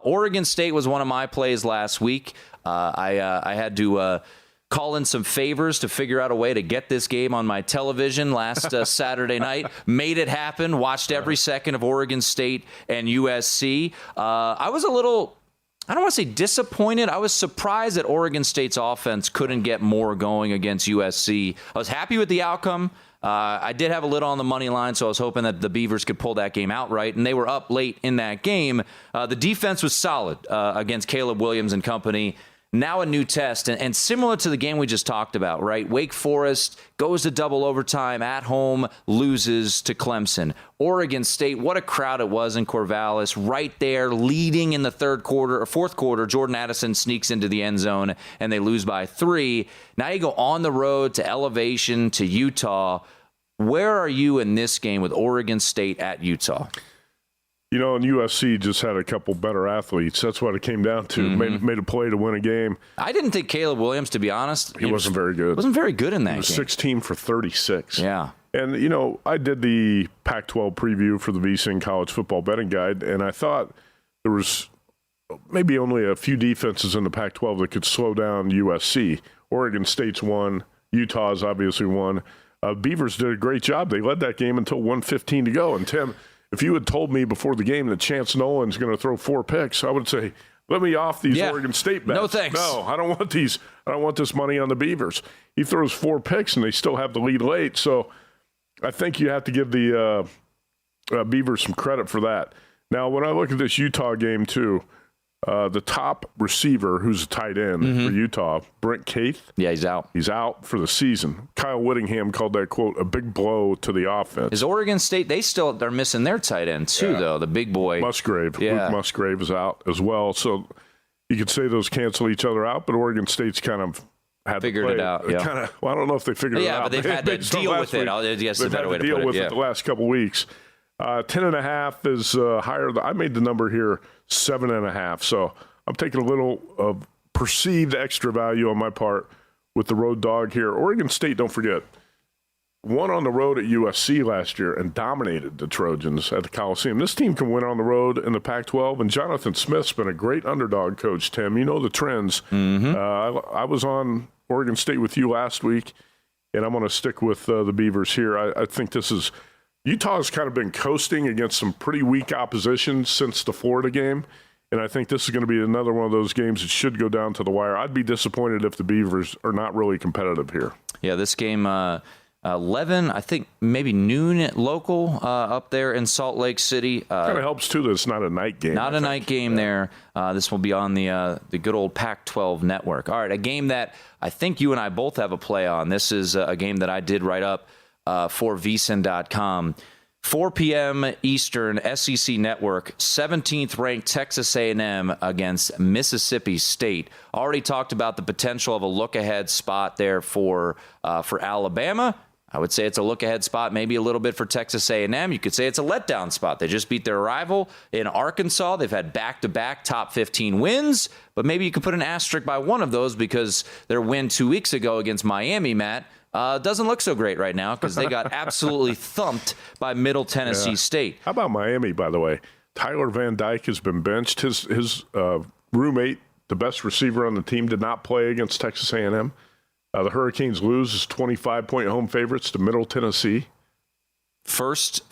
Oregon State was one of my plays last week. I had to call in some favors to figure out a way to get this game on my television last Saturday night. Made it happen. Watched every second of Oregon State and USC. I was a little, I don't want to say disappointed. I was surprised that Oregon State's offense couldn't get more going against USC. I was happy with the outcome. I did have a little on the money line, so I was hoping that the Beavers could pull that game outright, and they were up late in that game. The defense was solid against Caleb Williams and company. Now a new test, and similar to the game we just talked about, right? Wake Forest goes to double overtime at home, loses to Clemson. Oregon State, what a crowd it was in Corvallis, right there, leading in the fourth quarter. Jordan Addison sneaks into the end zone, and they lose by 3. Now you go on the road to Elevation, to Utah. Where are you in this game with Oregon State at Utah? You know, and USC just had a couple better athletes. That's what it came down to. Made a play to win a game. I didn't think Caleb Williams, to be honest. He wasn't very good. Wasn't very good in that game. He was 16 for 36. Yeah. And, you know, I did the Pac-12 preview for the VSiN College Football Betting Guide, and I thought there was maybe only a few defenses in the Pac-12 that could slow down USC. Oregon State's won. Utah's obviously won. Beavers did a great job. They led that game until 1:15 to go. And, Tim, if you had told me before the game that Chance Nolan's going to throw 4 picks, I would say, let me off these Oregon State bets. No thanks. No, I don't want these. I don't want this money on the Beavers. He throws 4 picks, and they still have the lead late. So I think you have to give the Beavers some credit for that. Now, when I look at this Utah game, too, the top receiver, who's a tight end for Utah, Brent Caith. Yeah, he's out. He's out for the season. Kyle Whittingham called that, quote, a big blow to the offense. Is Oregon State, they're missing their tight end, too, though, the big boy. Musgrave. Yeah. Luke Musgrave is out as well. So you could say those cancel each other out, but Oregon State's kind of had figured it out. Yeah. Well, I don't know if they figured it out. Yeah, but they've had to deal with it. I guess the better way to put it. They've had to deal with it the last couple weeks. 10.5 is higher. I made the number here 7.5. So I'm taking a little of perceived extra value on my part with the road dog here. Oregon State, don't forget, won on the road at USC last year and dominated the Trojans at the Coliseum. This team can win on the road in the Pac-12, and Jonathan Smith's been a great underdog coach, Tim. You know the trends. I was on Oregon State with you last week, and I'm going to stick with the Beavers here. I think this is – Utah's kind of been coasting against some pretty weak opposition since the Florida game. And I think this is going to be another one of those games that should go down to the wire. I'd be disappointed if the Beavers are not really competitive here. Yeah, this game, 11, I think maybe noon local up there in Salt Lake City. Kind of helps, too, that it's not a night game. Not a night game there. This will be on the good old Pac-12 network. All right, a game that I think you and I both have a play on. This is a game that I did write up for vsin.com. 4 p.m. Eastern, SEC Network, 17th ranked Texas A&M against Mississippi State. Already talked about the potential of a look-ahead spot there for Alabama. I would say it's a look-ahead spot, maybe a little bit for Texas A&M. You could say it's a letdown spot. They just beat their rival in Arkansas. They've had back-to-back top 15 wins, but maybe you could put an asterisk by one of those because their win 2 weeks ago against Miami, Matt, doesn't look so great right now because they got absolutely thumped by Middle Tennessee State. How about Miami, by the way? Tyler Van Dyke has been benched. His roommate, the best receiver on the team, did not play against Texas A&M. The Hurricanes lose as 25-point home favorites to Middle Tennessee. First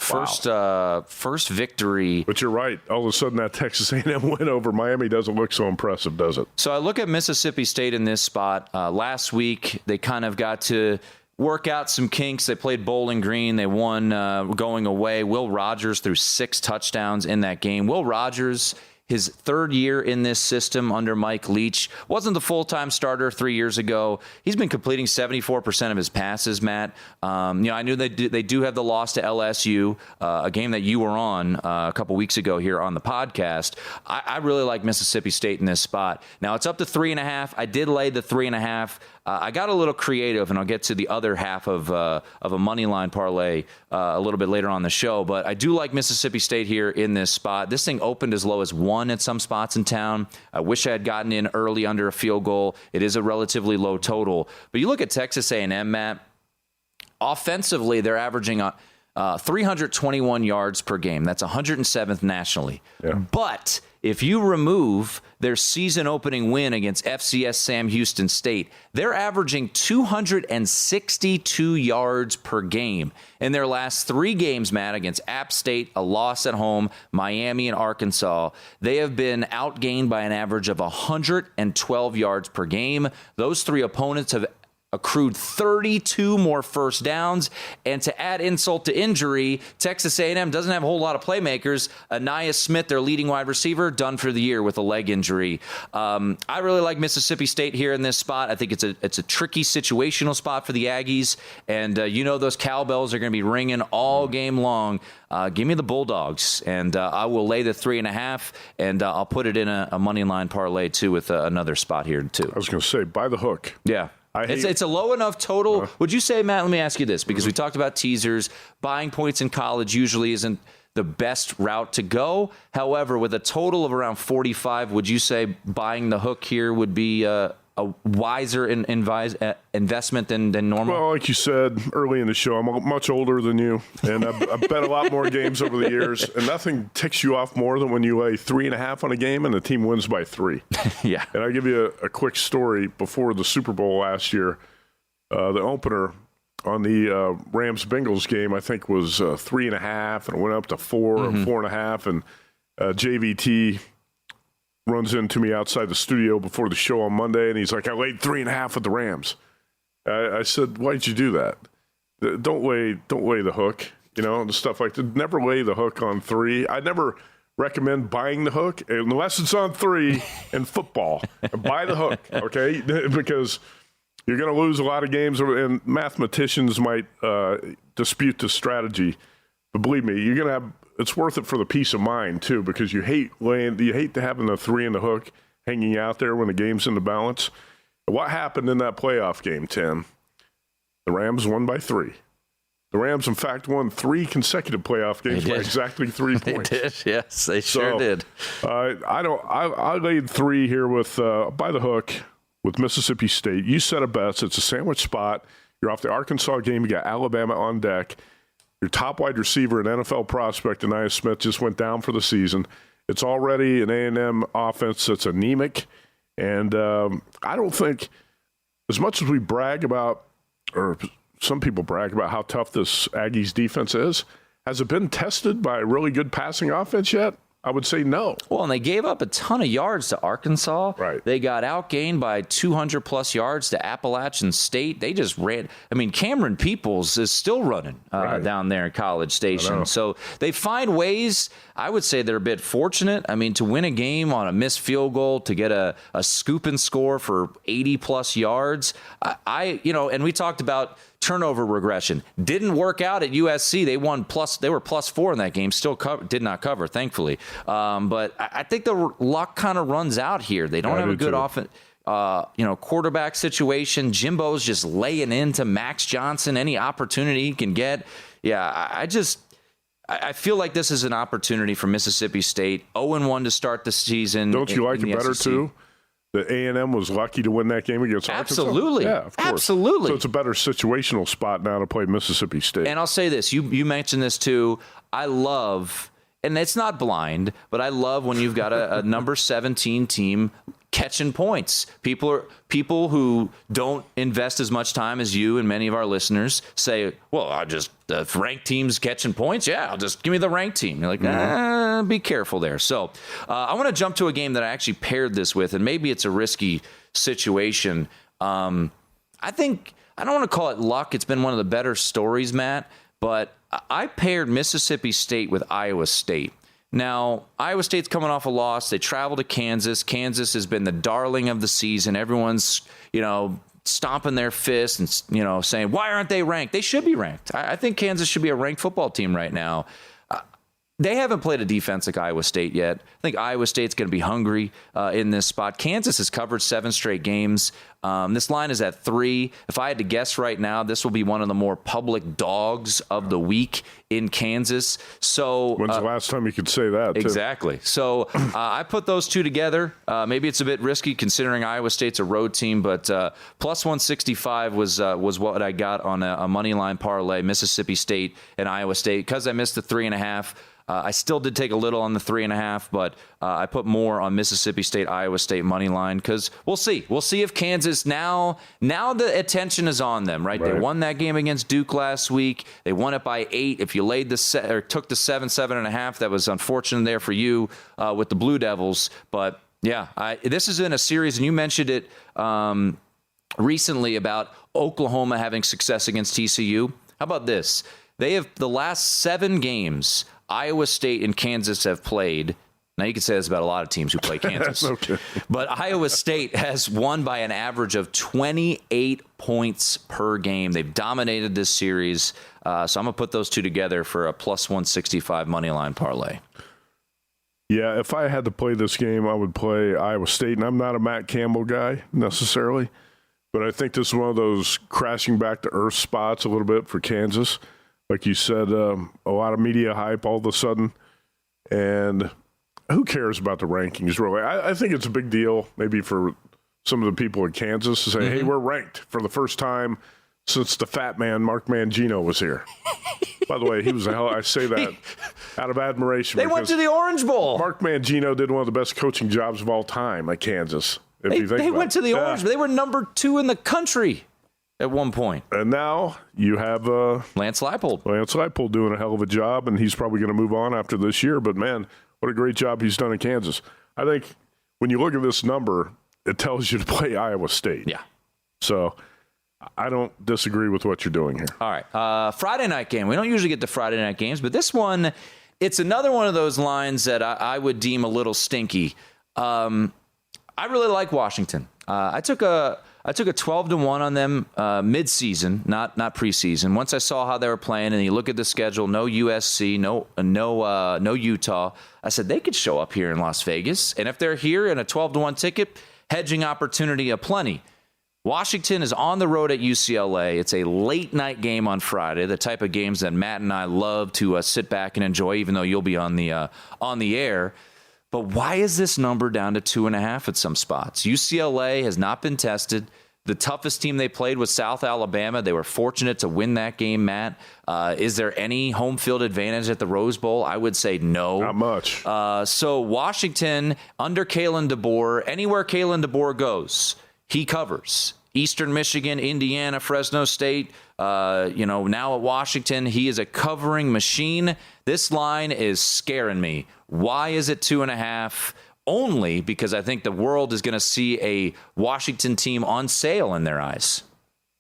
victory. But you're right. All of a sudden, that Texas A&M win over Miami doesn't look so impressive, does it? So I look at Mississippi State in this spot. Last week, they kind of got to work out some kinks. They played Bowling Green. They won going away. Will Rogers threw 6 touchdowns in that game. Will Rogers, his third year in this system under Mike Leach, wasn't the full-time starter 3 years ago. He's been completing 74% of his passes, Matt. I knew they do have the loss to LSU, a game that you were on a couple weeks ago here on the podcast. I really like Mississippi State in this spot. Now, it's up to 3.5. I did lay the 3.5. I got a little creative, and I'll get to the other half of a money line parlay a little bit later on the show. But I do like Mississippi State here in this spot. This thing opened as low as 1 at some spots in town. I wish I had gotten in early under a field goal. It is a relatively low total. But you look at Texas A&M, Matt. Offensively, they're averaging 321 yards per game. That's 107th nationally. Yeah. But if you remove their season-opening win against FCS Sam Houston State, they're averaging 262 yards per game. In their last 3 games, Matt, against App State, a loss at home, Miami, and Arkansas, they have been outgained by an average of 112 yards per game. Those 3 opponents have accrued 32 more first downs. And to add insult to injury, Texas A&M doesn't have a whole lot of playmakers. Anaya Smith, their leading wide receiver, done for the year with a leg injury. I really like Mississippi State here in this spot. I think it's a tricky situational spot for the Aggies. And those cowbells are going to be ringing all game long. Give me the Bulldogs, and I will lay the 3.5, and I'll put it in a money line parlay, too, with another spot here, too. I was going to say, by the hook. Yeah. It's a low enough total. Would you say, Matt, let me ask you this, because we talked about teasers. Buying points in college usually isn't the best route to go. However, with a total of around 45, would you say buying the hook here would be a wiser investment than normal? Well, like you said early in the show, I'm much older than you, and I've bet a lot more games over the years, and nothing ticks you off more than when you lay 3.5 on a game and the team wins by 3. Yeah. And I'll give you a quick story. Before the Super Bowl last year, the opener on the Rams-Bengals game, I think, was 3.5, and it went up to 4 and 4.5, and JVT runs into me outside the studio before the show on Monday, and he's like, I laid 3.5 with the Rams. I said, why did you do that? Don't lay the hook, and stuff like that. Never lay the hook on 3. I never recommend buying the hook unless it's on 3 in football. Buy the hook, okay? Because you're going to lose a lot of games, and mathematicians might dispute the strategy. But believe me, you're going to have. It's worth it for the peace of mind too, because you hate having the 3 in the hook hanging out there when the game's in the balance. What happened in that playoff game, Tim? The Rams won by 3. The Rams, in fact, won 3 consecutive playoff games by exactly 3 points. They did, yes, they sure did. I laid 3 here with by the hook with Mississippi State. You set a bet. It's a sandwich spot. You're off the Arkansas game. You got Alabama on deck. Your top wide receiver and NFL prospect, Anaya Smith, just went down for the season. It's already an A&M offense that's anemic. And I don't think, as much as we brag about, or some people brag about how tough this Aggies defense is, has it been tested by a really good passing offense yet? I would say no. Well, and they gave up a ton of yards to Arkansas. Right. They got outgained by 200-plus yards to Appalachian State. They just ran. I mean, Cameron Peoples is still running down there in College Station. So they find ways. I would say they're a bit fortunate. I mean, to win a game on a missed field goal, to get a scoop and score for 80-plus yards. And we talked about turnover regression. Didn't work out at USC. They were plus 4 in that game. Still did not cover, thankfully. But I think the luck kind of runs out here. They don't have a good offense. Quarterback situation. Jimbo's just laying into Max Johnson any opportunity he can get. Yeah, I feel like this is an opportunity for Mississippi State. 0-1 to start the season. Don't you like it better, too? That A&M was lucky to win that game against Arkansas? Absolutely. Yeah, of course. Absolutely. So it's a better situational spot now to play Mississippi State. And I'll say this. You mentioned this, too. I love, and it's not blind, but I love when you've got a number 17 team catching points. People who don't invest as much time as you and many of our listeners say, well, the ranked team's catching points. Yeah, I'll just give me the ranked team. You're like, be careful there. So I want to jump to a game that I actually paired this with, and maybe it's a risky situation. I think, I don't want to call it luck. It's been one of the better stories, Matt, but I paired Mississippi State with Iowa State. Now, Iowa State's coming off a loss. They travel to Kansas. Kansas has been the darling of the season. Everyone's, stomping their fists and, saying, why aren't they ranked? They should be ranked. I think Kansas should be a ranked football team right now. They haven't played a defense like Iowa State yet. I think Iowa State's going to be hungry in this spot. Kansas has covered 7 straight games. This line is at 3. If I had to guess right now, this will be one of the more public dogs of the week in Kansas. So when's the last time you could say that? Exactly. So I put those two together. Maybe it's a bit risky considering Iowa State's a road team, but plus 165 was what I got on a money line parlay, Mississippi State and Iowa State. Because I missed the 3.5. I still did take a little on the 3.5, but I put more on Mississippi State, Iowa State money line because we'll see. We'll see if Kansas now the attention is on them, right? They won that game against Duke last week. They won it by 8. If you laid or took the 7.5, that was unfortunate there for you with the Blue Devils. But yeah, this is in a series, and you mentioned it recently about Oklahoma having success against TCU. How about this? They have the last 7 games Iowa State and Kansas have played. Now, you could say this about a lot of teams who play Kansas. Okay. But Iowa State has won by an average of 28 points per game. They've dominated this series. So I'm going to put those two together for a plus 165 money line parlay. Yeah, if I had to play this game, I would play Iowa State. And I'm not a Matt Campbell guy necessarily. But I think this is one of those crashing back to earth spots a little bit for Kansas. Like you said, a lot of media hype all of a sudden. And who cares about the rankings, really? I think it's a big deal maybe for some of the people in Kansas to say, hey, we're ranked for the first time since the fat man, Mark Mangino, was here. By the way, he was a hell. I say that out of admiration. They went to the Orange Bowl. Mark Mangino did one of the best coaching jobs of all time at Kansas. They went to the Orange Bowl. They were number 2 in the country at one point. And now you have Lance Leipold. Lance Leipold doing a hell of a job, and he's probably going to move on after this year. But, man, what a great job he's done in Kansas. I think when you look at this number, it tells you to play Iowa State. Yeah. So I don't disagree with what you're doing here. All right. Friday night game. We don't usually get to Friday night games, but this one, it's another one of those lines that I would deem a little stinky. I really like Washington. I took a 12-1 on them mid-season, not preseason. Once I saw how they were playing, and you look at the schedule, no USC, no Utah. I said they could show up here in Las Vegas, and if they're here in a 12-1 ticket, hedging opportunity aplenty. Washington is on the road at UCLA. It's a late night game on Friday, the type of games that Matt and I love to sit back and enjoy, even though you'll be on the air. But why is this number down to 2.5 at some spots? UCLA has not been tested. The toughest team they played was South Alabama. They were fortunate to win that game, Matt. Is there any home field advantage at the Rose Bowl? I would say no. Not much. So Washington, under Kalen DeBoer, anywhere Kalen DeBoer goes, he covers. Eastern Michigan, Indiana, Fresno State, now at Washington, he is a covering machine. This line is scaring me. Why is it 2.5? Only because I think the world is going to see a Washington team on sale in their eyes.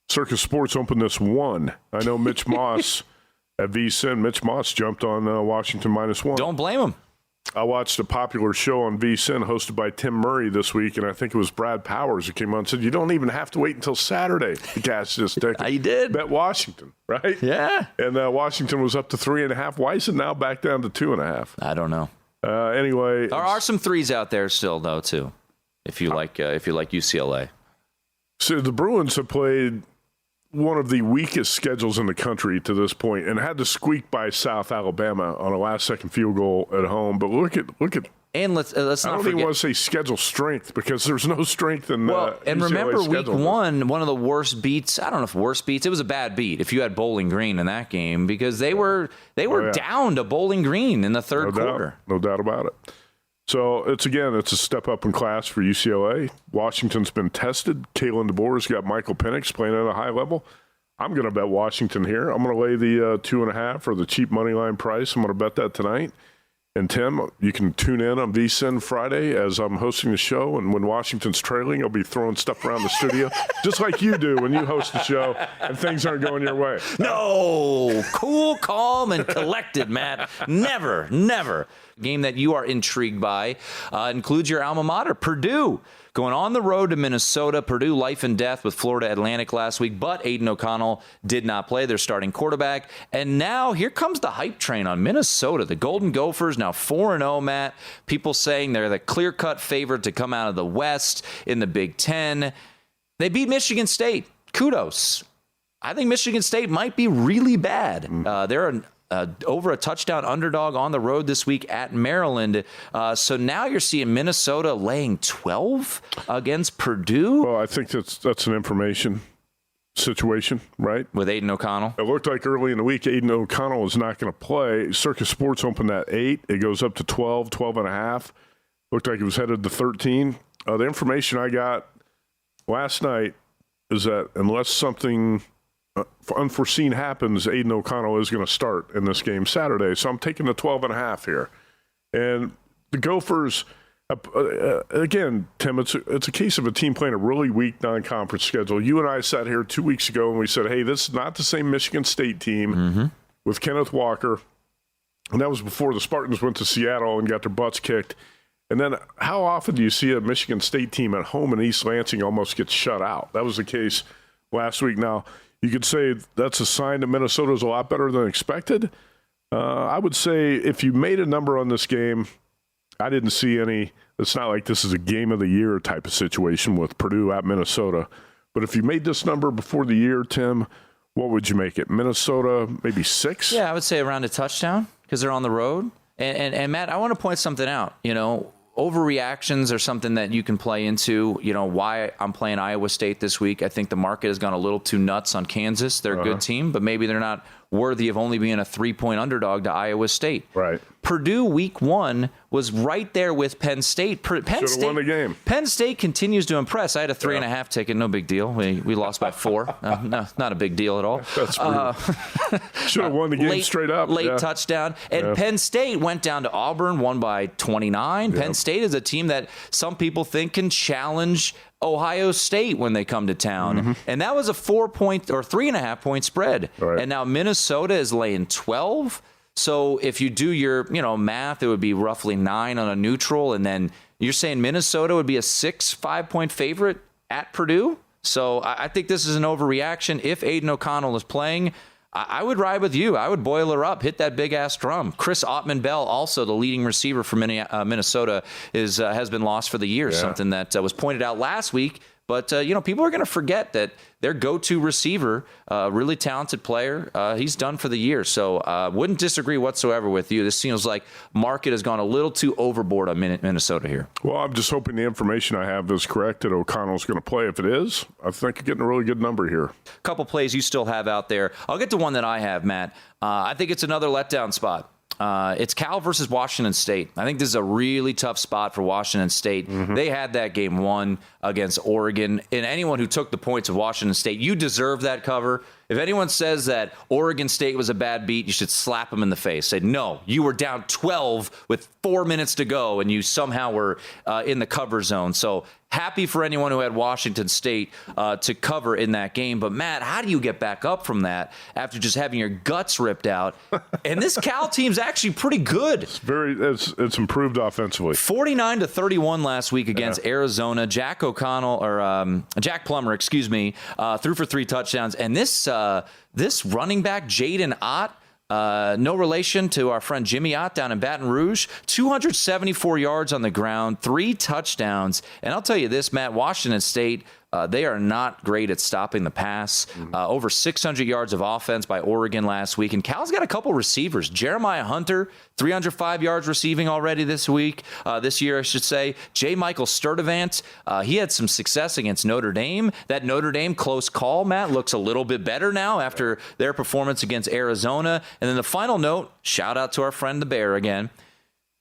Circus Sports opened this 1. I know Mitch Moss at VSiN. Mitch Moss jumped on Washington -1. Don't blame him. I watched a popular show on VSiN hosted by Tim Murray this week, and I think it was Brad Powers who came on and said, you don't even have to wait until Saturday to cash this ticket. I did. Bet Washington, right? Yeah. And Washington was up to 3.5. Why is it now back down to 2.5? I don't know. Anyway. There are some 3s out there still, though, too, if you like UCLA. So the Bruins have played one of the weakest schedules in the country to this point and had to squeak by South Alabama on a last-second field goal at home. But look at. And let's not forget. I don't even want to say schedule strength because there's no strength in and UCLA remember schedule. week 1, one of the worst beats. I don't know if worst beats. It was a bad beat if you had Bowling Green in that game because they were down to Bowling Green in the third quarter. No doubt about it. So it's a step up in class for UCLA. Washington's been tested. Kalen DeBoer's got Michael Penix playing at a high level. I'm going to bet Washington here. I'm going to lay the 2.5 for the cheap money line price. I'm going to bet that tonight. And Tim, you can tune in on VSiN Friday as I'm hosting the show. And when Washington's trailing, I'll be throwing stuff around the studio, just like you do when you host the show and things aren't going your way. No, cool, calm, and collected, Matt. Never. Game that you are intrigued by includes your alma mater, Purdue. Going on the road to Minnesota. Purdue life and death with Florida Atlantic last week, but Aiden O'Connell did not play, their starting quarterback. And now here comes the hype train on Minnesota. The Golden Gophers now 4-0, Matt. People saying they're the clear-cut favorite to come out of the West in the Big Ten. They beat Michigan State. Kudos. I think Michigan State might be really bad. They're over a touchdown underdog on the road this week at Maryland. So now you're seeing Minnesota laying 12 against Purdue. Well, I think that's an information situation, right? With Aiden O'Connell. It looked like early in the week Aiden O'Connell was not going to play. Circus Sports opened at 8. It goes up to 12, 12.5. Looked like it was headed to 13. The information I got last night is that unless something unforeseen happens, Aiden O'Connell is going to start in this game Saturday. So I'm taking the 12.5 here. And the Gophers, again, Tim, it's a case of a team playing a really weak non-conference schedule. You and I sat here 2 weeks ago and we said, hey, this is not the same Michigan State team with Kenneth Walker. And that was before the Spartans went to Seattle and got their butts kicked. And then how often do you see a Michigan State team at home in East Lansing almost get shut out? That was the case last week. Now, you could say that's a sign that Minnesota is a lot better than expected. I would say if you made a number on this game, I didn't see any. It's not like this is a game of the year type of situation with Purdue at Minnesota. But if you made this number before the year, Tim, what would you make it? Minnesota, maybe 6? Yeah, I would say around a touchdown because they're on the road. And Matt, I want to point something out. Overreactions are something that you can play into. Why I'm playing Iowa State this week. I think the market has gone a little too nuts on Kansas. They're a good team, but maybe they're not worthy of only being a 3-point underdog to Iowa State. Right. Purdue week 1 was right there with Penn State. Should have won the game. Penn State continues to impress. I had a 3.5 ticket. No big deal. We lost by 4. No, not a big deal at all. That's should have won the game straight up. Late touchdown. And Penn State went down to Auburn, won by 29. Yep. Penn State is a team that some people think can challenge Ohio State when they come to town. And that was a 4-point or 3.5-point spread. Right. And now Minnesota is laying 12. So if you do your, math, it would be roughly 9 on a neutral. And then you're saying Minnesota would be a 5-point favorite at Purdue. So I think this is an overreaction. If Aiden O'Connell is playing, I would ride with you. I would boil her up, hit that big-ass drum. Chris Ottman-Bell, also the leading receiver for Minnesota, has been lost for the year, something that was pointed out last week. But, people are going to forget that their go-to receiver, really talented player, he's done for the year. So wouldn't disagree whatsoever with you. This seems like market has gone a little too overboard on Minnesota here. Well, I'm just hoping the information I have is correct that O'Connell's going to play. If it is, I think you're getting a really good number here. A couple plays you still have out there. I'll get to one that I have, Matt. I think it's another letdown spot. It's Cal versus Washington State. I think this is a really tough spot for Washington State. They had that game won against Oregon. And anyone who took the points of Washington State, you deserve that cover. If anyone says that Oregon State was a bad beat, you should slap them in the face. Say, no, you were down 12 with 4 minutes to go, and you somehow were in the cover zone. So happy for anyone who had Washington State to cover in that game. But, Matt, how do you get back up from that after just having your guts ripped out? And this Cal team's actually pretty good. It's improved offensively. 49-31 last week against Arizona. Jack Plummer, threw for 3 touchdowns. And this running back, Jaden Ott, no relation to our friend Jimmy Ott down in Baton Rouge, 274 yards on the ground, 3 touchdowns. And I'll tell you this, Matt, Washington State, they are not great at stopping the pass. Over 600 yards of offense by Oregon last week. And Cal's got a couple receivers. Jeremiah Hunter, 305 yards receiving already this year, I should say. J. Michael Sturdivant, he had some success against Notre Dame. That Notre Dame close call, Matt, looks a little bit better now after their performance against Arizona. And then the final note, shout out to our friend the Bear again.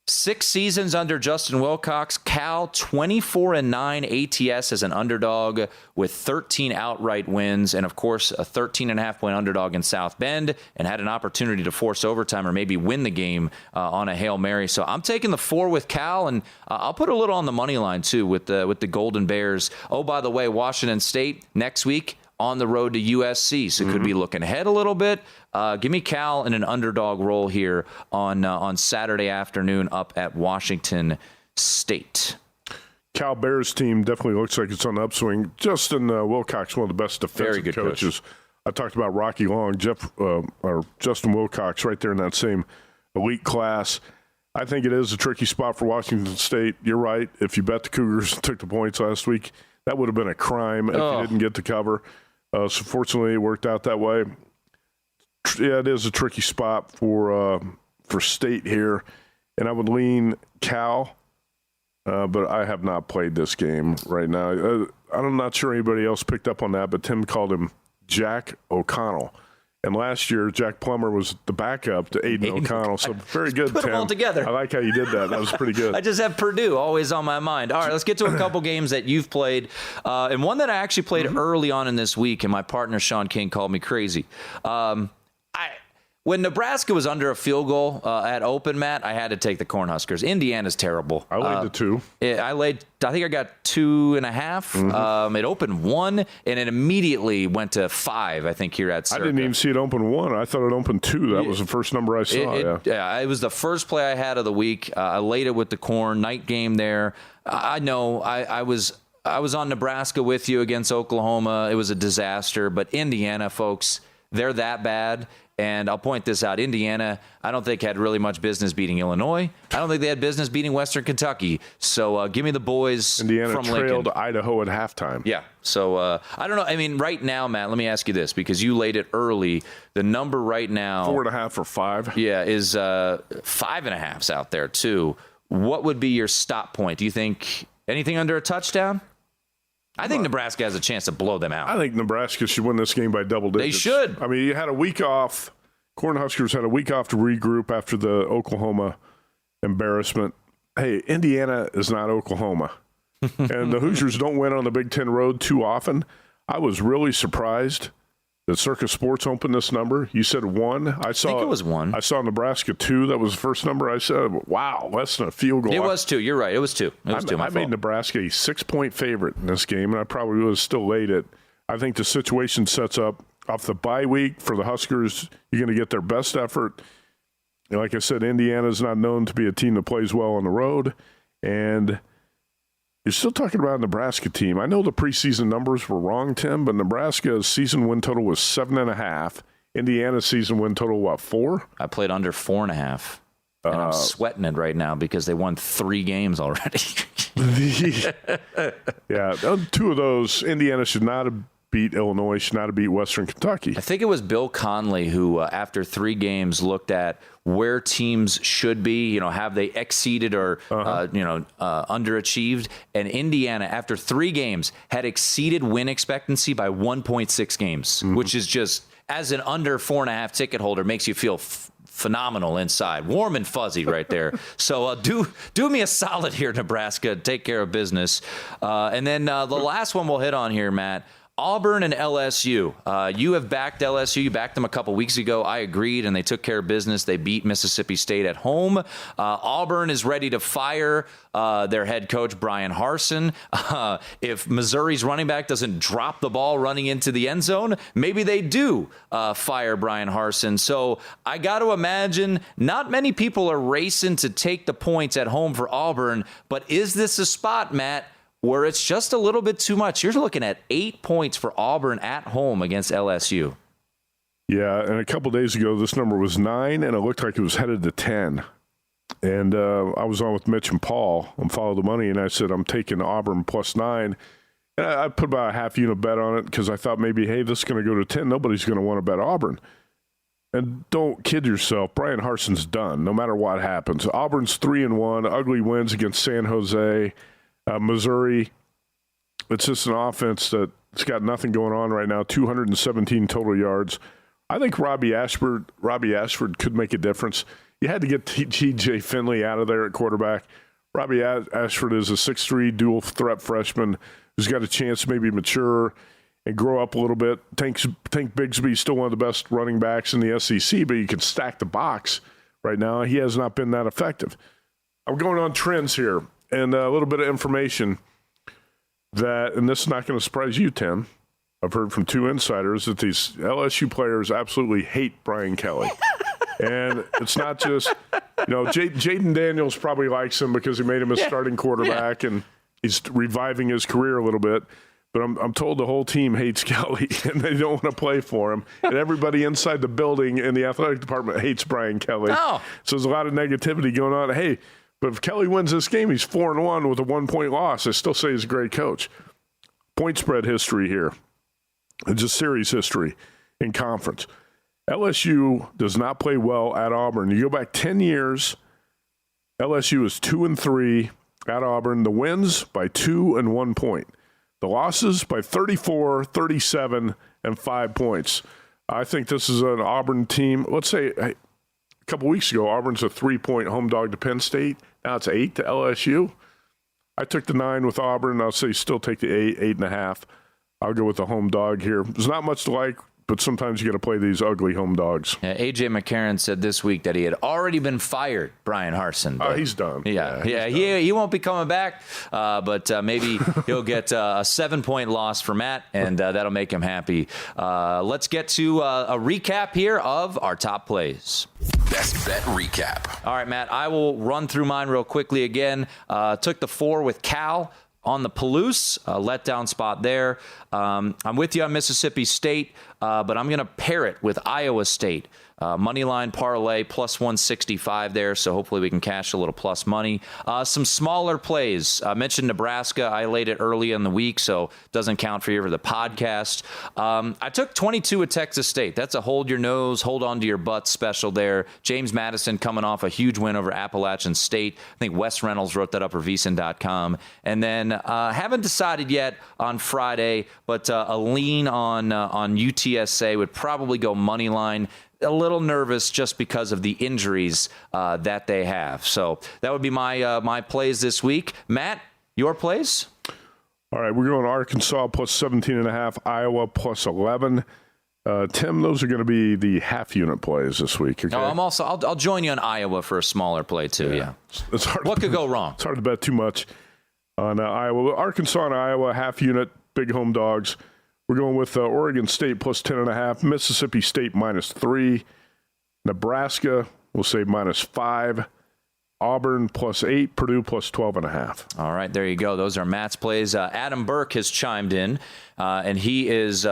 6 seasons under Justin Wilcox. Cal 24-9 ATS as an underdog with 13 outright wins, and of course a 13.5-point underdog in South Bend, and had an opportunity to force overtime or maybe win the game on a Hail Mary. So I'm taking the 4 with Cal, and I'll put a little on the money line too with the Golden Bears. Oh, by the way, Washington State next week on the road to USC, so could be looking ahead a little bit. Give me Cal in an underdog role here on Saturday afternoon up at Washington State. Cal Bears team definitely looks like it's on the upswing. Justin Wilcox, one of the best defensive coaches. Coach. I talked about Rocky Long, or Justin Wilcox, right there in that same elite class. I think it is a tricky spot for Washington State. You're right. If you bet the Cougars took the points last week, that would have been a crime if you didn't get the cover. So fortunately, it worked out that way. Yeah, it is a tricky spot for State here, and I would lean Cal, but I have not played this game right now. I'm not sure anybody else picked up on that, but Tim called him Jack O'Connell. And last year, Jack Plummer was the backup to Aiden O'Connell. So very good, Put Tim. them all together. I like how you did that. That was pretty good. I just have Purdue always on my mind. All right, let's get to a couple games that you've played. And one that I actually played early on in this week, and my partner Sean King called me crazy. When Nebraska was under a field goal at open, Matt, I had to take the Cornhuskers. Indiana's terrible. I laid the 2. I think I got 2.5. It opened 1, and it immediately went to 5, I think, here at Circa. I didn't even see it open 1. I thought it opened 2. That was the first number I saw. It was the first play I had of the week. I laid it with the Corn. Night game there. I know I was on Nebraska with you against Oklahoma. It was a disaster. But Indiana, folks, they're that bad. And I'll point this out. Indiana, I don't think had really much business beating Illinois. I don't think they had business beating Western Kentucky. So give me the boys Indiana from trailed Lincoln. Idaho at halftime. Yeah. So I don't know. I mean, right now, Matt, let me ask you this, because you laid it early. The number right now, 4.5 or 5. Yeah, is 5.5's out there too. What would be your stop point? Do you think anything under a touchdown? I think Nebraska has a chance to blow them out. I think Nebraska should win this game by double digits. They should. I mean, you had a week off. Cornhuskers had a week off to regroup after the Oklahoma embarrassment. Hey, Indiana is not Oklahoma. And the Hoosiers don't win on the Big Ten road too often. I was really surprised that Circa Sports opened this number. You said 1. I think it was 1. I saw Nebraska 2. That was the first number I said. Wow, less than a field goal. It was 2. You're right. It was 2. I made Nebraska a 6-point favorite in this game, and I probably would have still laid it. I think the situation sets up off the bye week for the Huskers. You're going to get their best effort. And like I said, Indiana's not known to be a team that plays well on the road, and you're still talking about a Nebraska team. I know the preseason numbers were wrong, Tim, but Nebraska's season win total was 7.5. Indiana's season win total, 4? I played under 4.5. And I'm sweating it right now because they won 3 games already. Yeah, 2 of those, Indiana should not have beat Illinois, should not have beat Western Kentucky. I think it was Bill Conley who, after 3 games, looked at where teams should be. Have they exceeded or underachieved? And Indiana, after 3 games, had exceeded win expectancy by 1.6 games, which is just, as an under 4.5 ticket holder, makes you feel phenomenal inside, warm and fuzzy right there. So do me a solid here, Nebraska. Take care of business. And then the last one we'll hit on here, Matt. Auburn and LSU. You have backed LSU. You backed them a couple weeks ago. I agreed, and they took care of business. They beat Mississippi State at home. Auburn is ready to fire their head coach, Brian Harsin. If Missouri's running back doesn't drop the ball running into the end zone, maybe they do fire Brian Harsin. So I got to imagine not many people are racing to take the points at home for Auburn, but is this a spot, Matt, where it's just a little bit too much? You're looking at 8 points for Auburn at home against LSU. Yeah, and a couple days ago, this number was 9, and it looked like it was headed to 10. And I was on with Mitch and Paul on Follow the Money, and I said, I'm taking Auburn plus 9. And I put about a half unit bet on it because I thought maybe, hey, this is going to go to 10. Nobody's going to want to bet Auburn. And don't kid yourself. Brian Harsin's done, no matter what happens. Auburn's 3-1, ugly wins against San Jose. Missouri, it's just an offense that's got nothing going on right now, 217 total yards. I think Robbie Ashford could make a difference. you had to get T.J. Finley out of there at quarterback. Robbie Ashford is a 6'3", dual threat freshman who's got a chance to maybe mature and grow up a little bit. Tank Bigsby's still one of the best running backs in the SEC, but you can stack the box right now. He has not been that effective. I'm going on trends here and a little bit of information that, and this is not going to surprise you, Tim. I've heard from two insiders that these LSU players absolutely hate Brian Kelly. And it's not just, Jaden Daniels probably likes him because he made him a starting quarterback and he's reviving his career a little bit. But I'm told the whole team hates Kelly and they don't want to play for him. And everybody inside the building in the athletic department hates Brian Kelly. Oh. So there's a lot of negativity going on. Hey, but if Kelly wins this game, he's 4-1 with a 1-point loss. I still say he's a great coach. Point spread history here. It's just series history in conference. LSU does not play well at Auburn. You go back 10 years, LSU is 2-3 at Auburn. The wins by 2 and 1 point. The losses by 34, 37, and 5 points. I think this is an Auburn team. Let's say a couple weeks ago, Auburn's a 3-point home dog to Penn State. Now it's 8 to LSU. I took the 9 with Auburn. I'll say still take the 8.5. I'll go with the home dog here. There's not much to like, but sometimes you got to play these ugly home dogs. Yeah, A.J. McCarron said this week that he had already been fired, Brian Harsin. Oh, he's done. Yeah, he won't be coming back, but maybe he'll get a 7-point loss for Matt, and that'll make him happy. Let's get to a recap here of our top plays. Best bet recap. All right, Matt, I will run through mine real quickly again. Took the 4 with Cal on the Palouse, letdown spot there. I'm with you on Mississippi State, but I'm going to pair it with Iowa State. Moneyline parlay plus 165 there, so hopefully we can cash a little plus money. Some smaller plays. I mentioned Nebraska. I laid it early in the week, so doesn't count for you for the podcast. I took 22 at Texas State. That's a hold your nose, hold on to your butt special there. James Madison coming off a huge win over Appalachian State. I think Wes Reynolds wrote that up for VSiN.com. And then haven't decided yet on Friday, but a lean on UTSA would probably go money line. A little nervous just because of the injuries that they have. So that would be my plays this week. Matt, your plays? All right, we're going Arkansas plus 17.5, Iowa plus 11. Tim, those are going to be the half unit plays this week. Okay? No, I'll join you on Iowa for a smaller play too. Yeah. It's hard. What could go wrong? It's hard to bet too much on Iowa. Arkansas and Iowa half unit, big home dogs. We're going with Oregon State plus 10.5, Mississippi State minus 3, Nebraska, we'll say minus 5, Auburn plus 8, Purdue plus 12.5. All right, there you go. Those are Matt's plays. Adam Burke has chimed in, and he is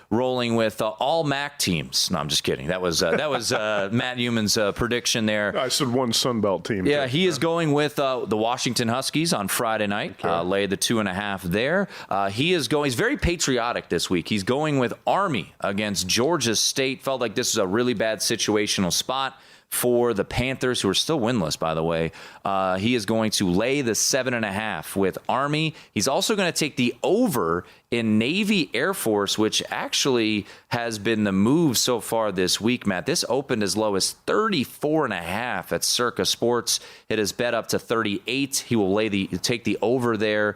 rolling with all MAC teams. No, I'm just kidding. That was Matt Youmans' prediction there. I said one Sun Belt team. Yeah, he is going with the Washington Huskies on Friday night. Okay. Lay the 2.5 there. He's very patriotic this week. He's going with Army against Georgia State. Felt like this is a really bad situational spot for the Panthers, who are still winless, by the way. He is going to lay the 7.5 with Army. He's also going to take the over in Navy Air Force, which actually has been the move so far this week, Matt. This opened as low as 34.5 at Circa Sports. It has bet up to 38. He will take the over there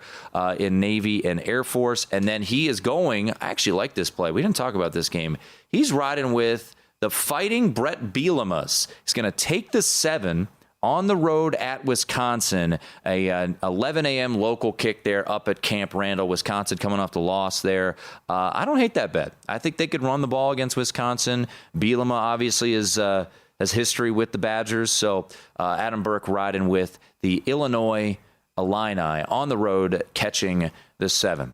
in Navy and Air Force. And then he is going, I actually like this play. We didn't talk about this game. He's riding with the Fighting Brett Bielemas. He's going to take the 7 on the road at Wisconsin, a 11 a.m. local kick there up at Camp Randall. Wisconsin coming off the loss there. I don't hate that bet. I think they could run the ball against Wisconsin. Bielema obviously has history with the Badgers, so Adam Burke riding with the Illinois Illini on the road catching the 7.